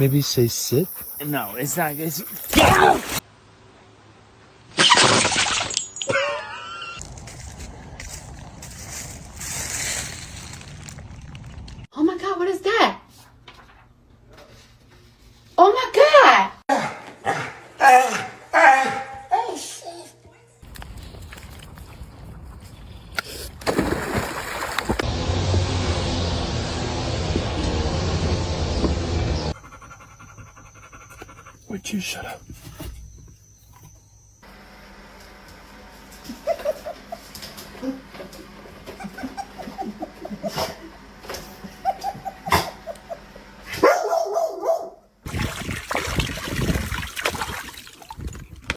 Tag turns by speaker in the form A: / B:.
A: Maybe say sit.
B: No, it's not. It's...
C: Oh my God, what is that? Oh my God!
A: Would you shut up?